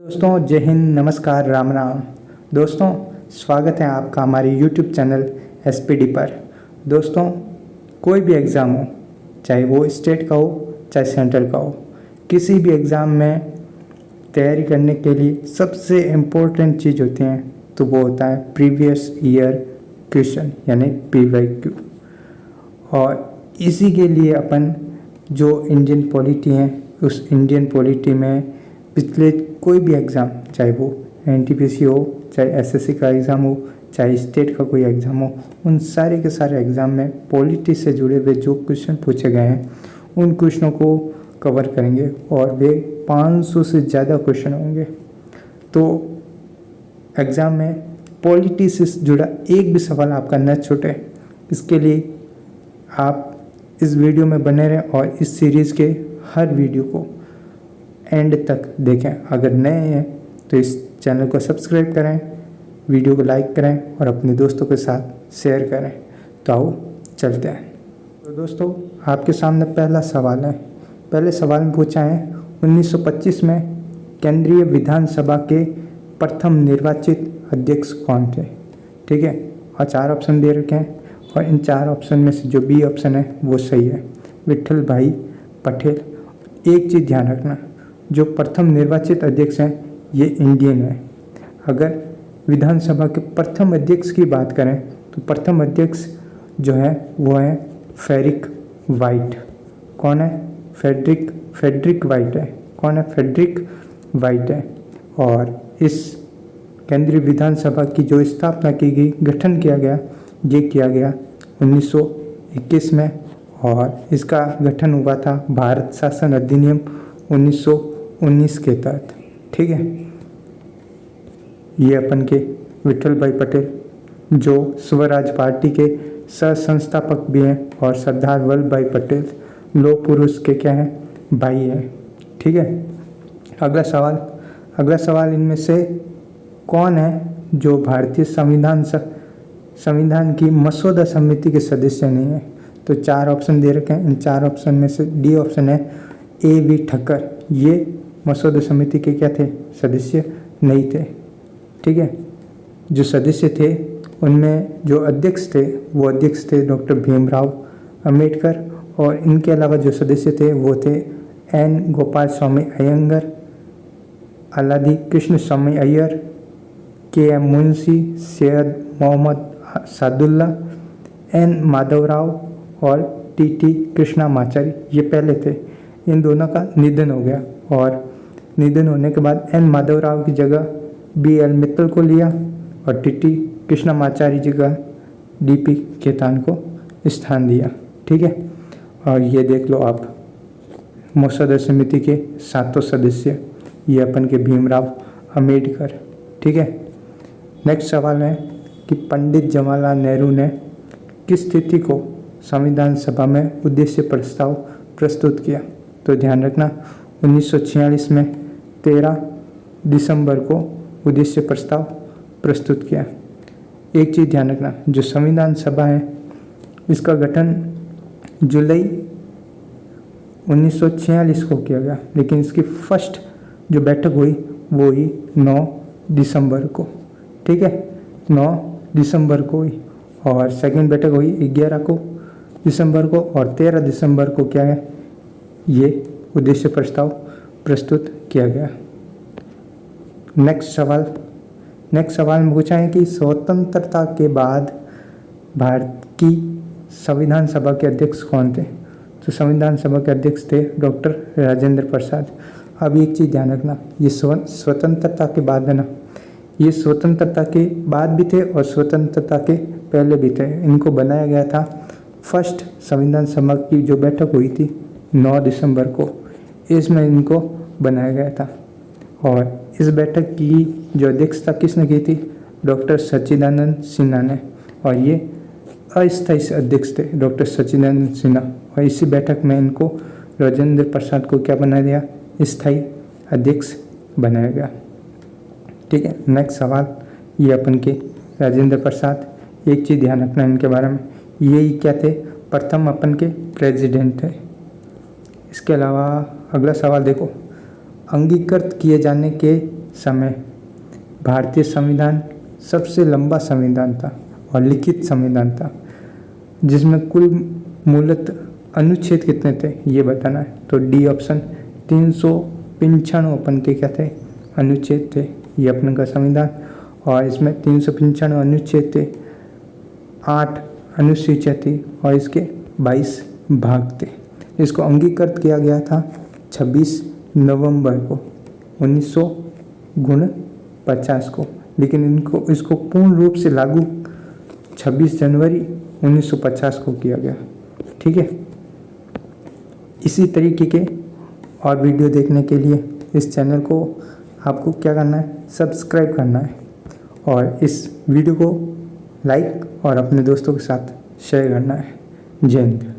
दोस्तों जय हिंद, नमस्कार, राम राम। दोस्तों स्वागत है आपका हमारे YouTube चैनल SPD पर। दोस्तों कोई भी एग्ज़ाम हो, चाहे वो स्टेट का हो चाहे सेंट्रल का हो, किसी भी एग्ज़ाम में तैयारी करने के लिए सबसे इम्पोर्टेंट चीज़ होती है तो वो होता है प्रीवियस ईयर क्वेश्चन यानी PYQ। और इसी के लिए अपन जो इंडियन पॉलिटी है उस इंडियन पॉलिटी में पिछले कोई भी एग्ज़ाम, चाहे वो NTPC हो, चाहे SSC का एग्ज़ाम हो, चाहे स्टेट का कोई एग्ज़ाम हो, उन सारे के सारे एग्ज़ाम में पॉलिटी से जुड़े हुए जो क्वेश्चन पूछे गए हैं उन क्वेश्चनों को कवर करेंगे और वे 500 से ज़्यादा क्वेश्चन होंगे। तो एग्ज़ाम में पॉलिटी से जुड़ा एक भी सवाल आपका न छूटे, इसके लिए आप इस वीडियो में बने रहें और इस सीरीज़ के हर वीडियो को एंड तक देखें। अगर नए हैं तो इस चैनल को सब्सक्राइब करें, वीडियो को लाइक करें और अपने दोस्तों के साथ शेयर करें। तो आओ चलते हैं। तो दोस्तों आपके सामने पहला सवाल है। पहले सवाल में पूछा है 1925 में केंद्रीय विधानसभा के प्रथम निर्वाचित अध्यक्ष कौन थे। ठीक है, और 4 ऑप्शन दे रखे हैं और इन 4 ऑप्शन में से जो बी ऑप्शन है वो सही है, विट्ठल भाई पटेल। एक चीज़ ध्यान रखना, जो प्रथम निर्वाचित अध्यक्ष हैं ये इंडियन है। अगर विधानसभा के प्रथम अध्यक्ष की बात करें तो प्रथम अध्यक्ष जो है वो है फेरिक वाइट। कौन है? फेडरिक वाइट है। कौन है? फेडरिक वाइट है। और इस केंद्रीय विधानसभा की जो स्थापना की गई, गठन किया गया, ये किया गया 1921 में और इसका गठन हुआ था भारत शासन अधिनियम 1919 के तहत। ठीक है, ये अपन के विट्ठल भाई पटेल जो स्वराज पार्टी के सह संस्थापक भी हैं और सरदार वल्लभ भाई पटेल लौह पुरुष के क्या हैं? भाई हैं। ठीक है, अगला सवाल इनमें से कौन है जो भारतीय संविधान की मसौदा समिति के सदस्य नहीं है। तो 4 ऑप्शन दे रखे हैं। इन 4 ऑप्शन में से डी ऑप्शन है A.V. ठक्कर। ये मसौदा समिति के क्या थे? सदस्य नहीं थे। ठीक है, जो सदस्य थे उनमें जो अध्यक्ष थे वो अध्यक्ष थे डॉक्टर भीमराव अंबेडकर और इनके अलावा जो सदस्य थे वो थे N. गोपाल स्वामी अयंगर, अलादी कृष्ण स्वामी अय्यर, K.M. मुंशी, सैयद मोहम्मद सादुल्ला, N. माधवराव और T.T. कृष्णामाचारी। ये पहले थे। इन दोनों का निधन हो गया और निधन होने के बाद N. माधवराव की जगह B.L. मित्तल को लिया और T.T. कृष्णामाचारी जी का D.P. खेतान को स्थान दिया। ठीक है, और ये देख लो आप मसौदा समिति के 7 सदस्य, ये अपन के भीमराव अंबेडकर। ठीक है, नेक्स्ट सवाल है कि पंडित जवाहरलाल नेहरू ने किस तिथि को संविधान सभा में उद्देश्य प्रस्ताव प्रस्तुत किया। तो ध्यान रखना 1946 में 13 दिसंबर को उद्देश्य प्रस्ताव प्रस्तुत किया। एक चीज़ ध्यान रखना, जो संविधान सभा है इसका गठन जुलाई 1946 को किया गया, लेकिन इसकी फर्स्ट जो बैठक हुई वो हुई 9 दिसंबर को। ठीक है, 9 दिसंबर को हुई और सेकंड बैठक हुई 11 दिसंबर को और 13 दिसंबर को क्या है, ये उद्देश्य प्रस्ताव प्रस्तुत किया गया। नेक्स्ट सवाल में पूछा है कि स्वतंत्रता के बाद भारत की संविधान सभा के अध्यक्ष कौन थे। तो संविधान सभा के अध्यक्ष थे डॉक्टर राजेंद्र प्रसाद। अब एक चीज़ ध्यान रखना, ये स्वतंत्रता के बाद है ना, ये स्वतंत्रता के बाद भी थे और स्वतंत्रता के पहले भी थे। इनको बनाया गया था फर्स्ट संविधान सभा की जो बैठक हुई थी 9 दिसंबर को, इसमें इनको बनाया गया था। और इस बैठक की जो अध्यक्षता किसने की थी? डॉक्टर सच्चिदानंद सिन्हा ने। और ये अस्थायी अध्यक्ष थे डॉक्टर सच्चिदानंद सिन्हा, और इसी बैठक में इनको राजेंद्र प्रसाद को क्या बना दिया? स्थायी अध्यक्ष बनाया गया। ठीक है, नेक्स्ट सवाल ये अपन के राजेंद्र प्रसाद। एक चीज़ ध्यान रखना इनके बारे में, ये क्या थे? प्रथम अपन के प्रेसिडेंट थे। इसके अलावा अगला सवाल देखो, अंगीकृत किए जाने के समय भारतीय संविधान सबसे लंबा संविधान था और लिखित संविधान था, जिसमें कुल मूलतः अनुच्छेद कितने थे ये बताना है। तो डी ऑप्शन 395 अपन के क्या थे, अनुच्छेद थे ये अपन का संविधान, और इसमें 395 अनुच्छेद थे, 8 अनुसूचियाँ थी और इसके 22 भाग थे। इसको अंगीकृत किया गया था 26 नवंबर को 1949 को, लेकिन इसको पूर्ण रूप से लागू 26 जनवरी 1950 को किया गया। ठीक है, इसी तरीके के और वीडियो देखने के लिए इस चैनल को आपको क्या करना है, सब्सक्राइब करना है और इस वीडियो को लाइक और अपने दोस्तों के साथ शेयर करना है। जय हिंद।